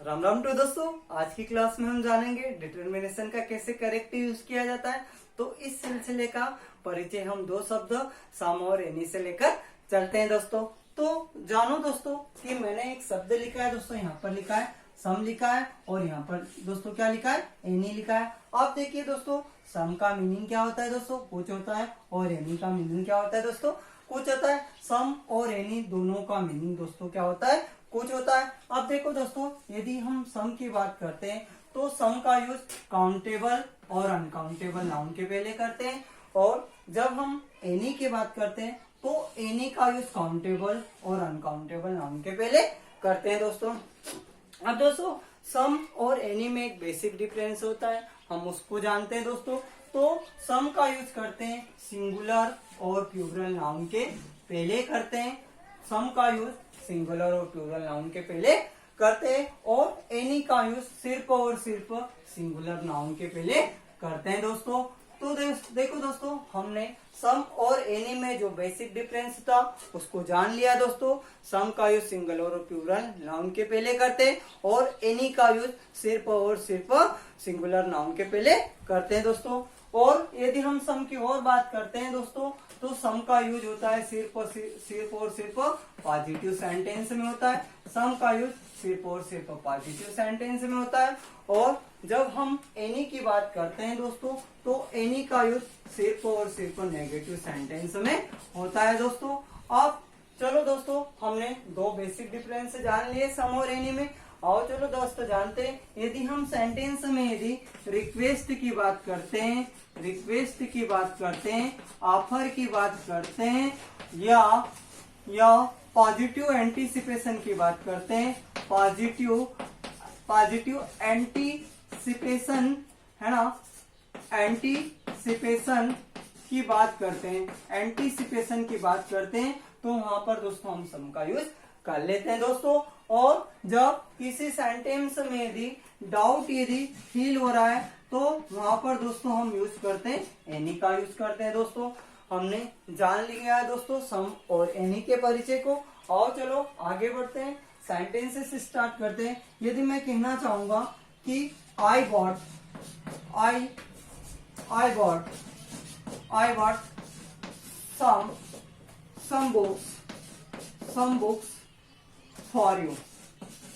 Ram Ram to दोस्तों। आज की क्लास में हम जानेंगे डिटर्मिनेशन का कैसे करेक्ट यूज किया जाता है। तो इस सिलसिले का परिचय हम दो शब्द सम और एनी से लेकर चलते हैं दोस्तों। तो जानो दोस्तों कि मैंने एक शब्द लिखा है दोस्तों, यहाँ पर लिखा है सम लिखा है और यहाँ पर दोस्तों क्या लिखा है, एनी लिखा है। आप देखिए दोस्तों, सम का मीनिंग क्या होता है दोस्तों, कुछ होता है, और एनी का मीनिंग क्या होता है दोस्तों, कुछ होता है। सम और एनी दोनों का मीनिंग दोस्तों क्या होता है, कुछ होता है। अब देखो दोस्तों, यदि हम सम की बात करते हैं तो सम का यूज काउंटेबल और अनकाउंटेबल नाउन के पहले करते हैं, और जब हम एनी की बात करते हैं तो एनी का यूज काउंटेबल और अनकाउंटेबल नाउन के पहले करते हैं दोस्तों। अब दोस्तों, सम और एनी में एक बेसिक डिफरेंस होता है, हम उसको जानते हैं दोस्तों। तो सम का यूज करते हैं सिंगुलर और प्लूरल नाउन के पहले करते हैं, सम का यूज सिंगुलर और प्लूरल नाउन के पहले करते हैं, और एनी का यूज सिर्फ और सिर्फ सिंगुलर नाउन के पहले करते हैं दोस्तों। तो देखो दोस्तों, हमने सम और एनी में जो बेसिक डिफरेंस था उसको जान लिया दोस्तों। सम का यूज सिंगुलर और प्लूरल नाउन के पहले करते हैं, और एनी का यूज सिर्फ और सिर्फ सिंगुलर नाउन के पहले करते हैं दोस्तों। और यदि हम सम की और बात करते हैं दोस्तों, तो सम का यूज होता है सिर्फ और सिर्फ पॉजिटिव सेंटेंस में होता है। सम का यूज सिर्फ और सिर्फ पॉजिटिव सेंटेंस में होता है। और जब हम एनी की बात करते हैं दोस्तों, तो एनी का यूज सिर्फ और सिर्फ नेगेटिव सेंटेंस में होता है दोस्तों। अब चलो दोस्तों, हमने दो बेसिक डिफरेंस जान लिए सम और एनी में। और चलो दोस्तों, जानते हैं यदि हम सेंटेंस में यदि रिक्वेस्ट की बात करते हैं, रिक्वेस्ट की बात करते हैं, ऑफर की बात करते हैं, या पॉजिटिव एंटीसिपेशन की बात करते हैं, पॉजिटिव एंटीसिपेशन है ना, एंटीसिपेशन की बात करते हैं, एंटीसिपेशन की बात करते हैं, तो वहां पर दोस्तों हम सम का यूज कर लेते हैं दोस्तों। और जब किसी सेंटेंस में यदि डाउट यदि फील हो रहा है तो वहां पर दोस्तों हम यूज करते हैं एनी का यूज करते हैं दोस्तों। हमने जान लिया है दोस्तों सम और एनी के परिचय को। और चलो आगे बढ़ते हैं, सेंटेंसेस से स्टार्ट करते हैं। यदि मैं कहना चाहूंगा कि I bought some books for you।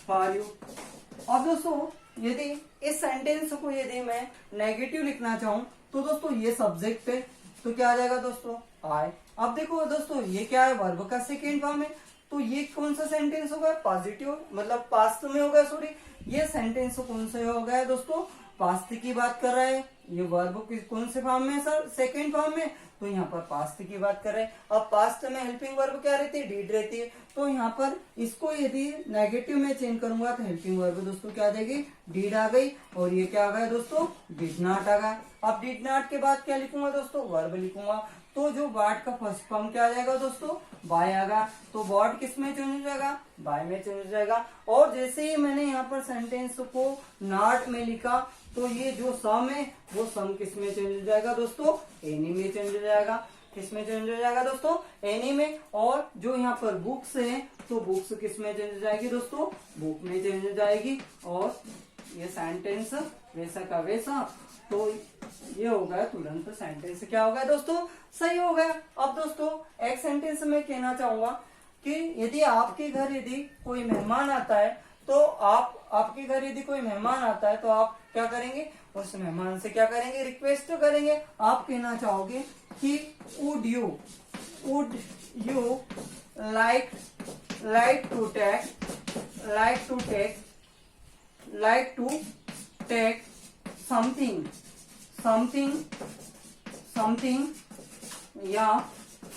अब दोस्तों, यदि इस सेंटेंस को यदि मैं नेगेटिव लिखना चाहूं तो दोस्तों ये सब्जेक्ट है, तो क्या आ जाएगा दोस्तों, आई। अब देखो दोस्तों, ये क्या है, वर्ब का सेकेंड फॉर्म है, तो ये कौन सा सेंटेंस होगा, पॉजिटिव मतलब पास्ट में होगा, सॉरी ये सेंटेंस कौन सा हो गया दोस्तों, पास्ट की बात कर रहा है। ये वर्ब कौन से फॉर्म में सर, सेकेंड फॉर्म में, तो यहाँ पर पास्ट की बात कर रहे हैं। अब पास्ट में हेल्पिंग वर्ब क्या रहती है, डीड रहती है, तो यहाँ पर इसको यदि नेगेटिव में चेंज करूंगा तो हेल्पिंग वर्ब दोस्तों क्या आ जाएगी, डीड आ गई, और ये क्या आ गया दोस्तों, डिड नॉट आ गया। अब डिड नॉट के बाद क्या लिखूंगा दोस्तों, वर्ब लिखूंगा, तो जो वाट का फर्स्ट फॉर्म क्या आ जाएगा दोस्तों, बाय आएगा, तो वॉट किस में चेंज हो जाएगा, बाय में चेंज हो जाएगा। और जैसे ही मैंने यहाँ पर सेंटेंस को नॉट में लिखा, तो ये जो सम है वो सम किस में चेंज हो जाएगा दोस्तों, एनी में चेंज हो जाएगा। किस में चेंज हो जाएगा दोस्तों, एनी में। और जो यहाँ पर बुक्स है, तो बुक्स किस में चेंज हो जाएगी दोस्तों, बुक में चेंज हो जाएगी। और ये सेंटेंस वैसा का वैसा, तो ये हो गया तुरंत सेंटेंस क्या हो गया दोस्तों, सही हो गया। अब दोस्तों एक सेंटेंस में कहना चाहूंगा कि यदि आपके घर यदि कोई मेहमान आता है, तो आपके घर यदि कोई मेहमान आता है तो आप क्या करेंगे, उस मेहमान से क्या करेंगे, रिक्वेस्ट करेंगे। आप कहना चाहोगे कि would you like to take something या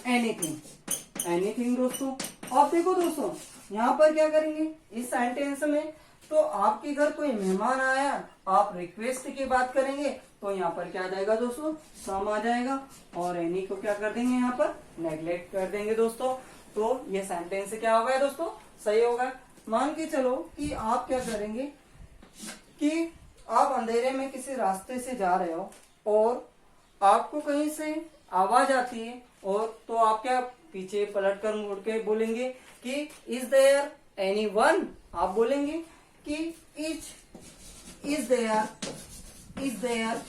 एनीथिंग दोस्तों। अब देखो दोस्तों, यहाँ पर क्या करेंगे इस सेंटेंस में, तो आपके घर कोई मेहमान आया, आप रिक्वेस्ट की बात करेंगे, तो यहाँ पर क्या आ जाएगा दोस्तों, सम आ जाएगा, और एनी को क्या कर देंगे, यहाँ पर नेग्लेक्ट कर देंगे दोस्तों। तो ये सेंटेंस क्या हो गया दोस्तों, सही होगा। मान के चलो कि आप क्या करेंगे कि आप अंधेरे में किसी रास्ते से जा रहे हो और आपको कहीं से आवाज आती है, और तो आप क्या पीछे पलट कर मुड़ के बोलेंगे कि इज देयर एनीवन, आप बोलेंगे कि इज देयर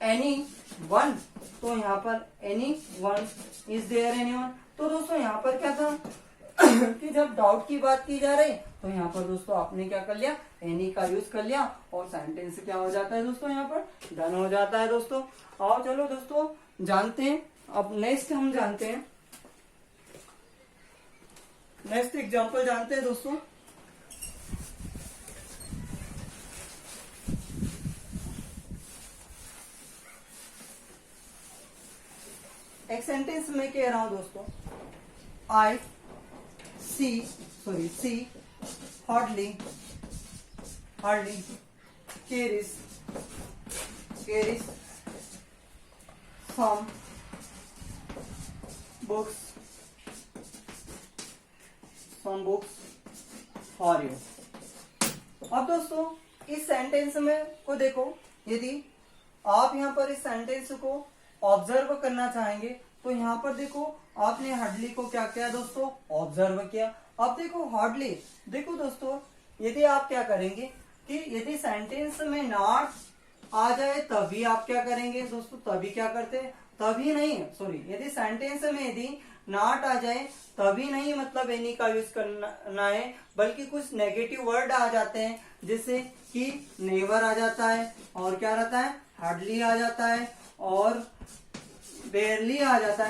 एनी वन, तो यहाँ पर anyone, is there anyone. तो दोस्तों यहाँ पर क्या था कि जब डाउट की बात की जा रही तो यहाँ पर दोस्तों आपने क्या कर लिया, एनी का यूज कर लिया और सेंटेंस क्या हो जाता है दोस्तों, यहाँ पर डन हो जाता है दोस्तों। और चलो दोस्तों जानते हैं, अब नेक्स्ट हम जानते हैं, नेक्स्ट एग्जांपल जानते हैं दोस्तों। एक सेंटेंस में कह रहा हूं दोस्तों, आई सी hardly carries some books for you। अब दोस्तों इस सेंटेंस में को देखो, यदि आप यहाँ पर इस सेंटेंस को ऑब्जर्व करना चाहेंगे तो यहाँ पर देखो आपने हार्डली को क्या किया दोस्तों, ऑब्जर्व किया। अब देखो हार्डली, देखो दोस्तों यदि आप क्या करेंगे कि यदि सेंटेंस में नॉट आ जाए तभी आप क्या करेंगे दोस्तों, तभी क्या करते हैं, तभी नहीं, सॉरी, यदि सेंटेंस में यदि नॉट आ जाए तभी नहीं मतलब एनी का यूज करना है, बल्कि कुछ नेगेटिव वर्ड आ जाते हैं जैसे कि नेवर आ जाता है, और क्या रहता है, हार्डली आ जाता है, और बेयरली आ जाता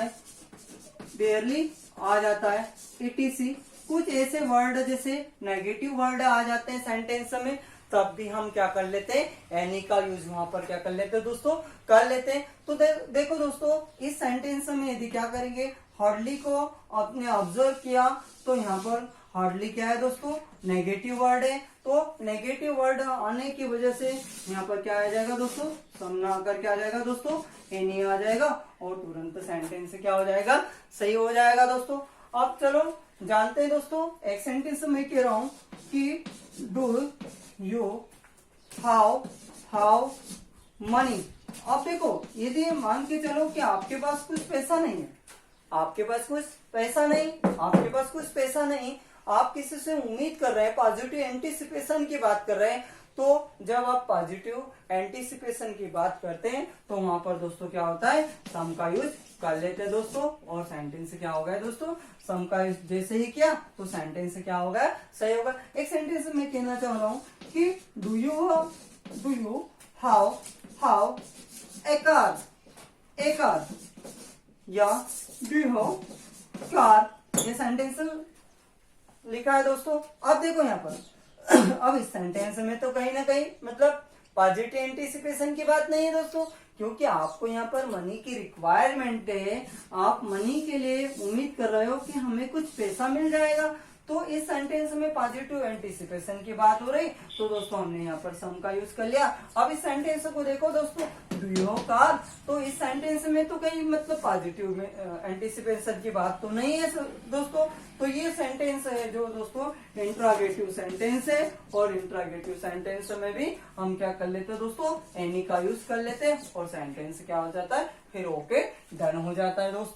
है, etc। कुछ ऐसे वर्ड जैसे नेगेटिव वर्ड आ जाते हैं सेंटेंस में, तब भी हम क्या कर लेते हैं, एनी का यूज वहां पर क्या कर लेते हैं दोस्तों, कर लेते हैं। तो देखो दोस्तों इस सेंटेंस में यदि क्या करेंगे, हार्डली को आपने ऑब्जर्व किया तो यहाँ पर हार्डली क्या है दोस्तों, नेगेटिव वर्ड है, तो नेगेटिव वर्ड आने की वजह से यहाँ पर क्या आ जाएगा दोस्तों, सामना आकर क्या आ जाएगा दोस्तों, एनी आ जाएगा, और तुरंत सेंटेंस क्या हो जाएगा, सही हो जाएगा दोस्तों। अब चलो जानते हैं दोस्तों, एक सेंटेंस में कह रहा हूं कि डू यू हाउ मनी। अब देखो यदि मान के चलो कि आपके पास कुछ पैसा नहीं है, आपके पास कुछ पैसा नहीं, आप किसी से उम्मीद कर रहे हैं, पॉजिटिव एंटीसिपेशन की बात कर रहे हैं, तो जब आप पॉजिटिव एंटीसिपेशन की बात करते हैं तो वहां पर दोस्तों क्या होता है, सम का यूज कर लेते हैं दोस्तों, और सेंटेंस क्या हो गया दोस्तों, सम का यूज जैसे ही किया तो सेंटेंस क्या होगा, सही होगा। एक सेंटेंस में कहना चाह रहा हूं कि do you how a car, या डू यू हाउ कार, ये सेंटेंस लिखा है दोस्तों। अब देखो यहाँ पर अब इस सेंटेंस में तो कहीं ना कहीं मतलब पॉजिटिव एंटीसिपेशन की बात नहीं है दोस्तों, क्योंकि आपको यहाँ पर मनी की रिक्वायरमेंट है, आप मनी के लिए उम्मीद कर रहे हो कि हमें कुछ पैसा मिल जाएगा, तो इस सेंटेंस में पॉजिटिव एंटीसिपेशन की बात हो रही, तो दोस्तों हमने यहाँ पर सम का यूज कर लिया। अब इस सेंटेंस को देखो दोस्तों, डू यू हैव कार, तो इस सेंटेंस में तो कहीं मतलब पॉजिटिव एंटीसिपेशन की बात तो नहीं है दोस्तों, तो ये सेंटेंस है जो दोस्तों इंट्रागेटिव सेंटेंस है, और इंट्रागेटिव सेंटेंस में भी हम क्या कर लेते हैं दोस्तों, एनी का यूज कर लेते हैं, और सेंटेंस क्या हो जाता है, फिर ओके डन हो जाता है दोस्तों।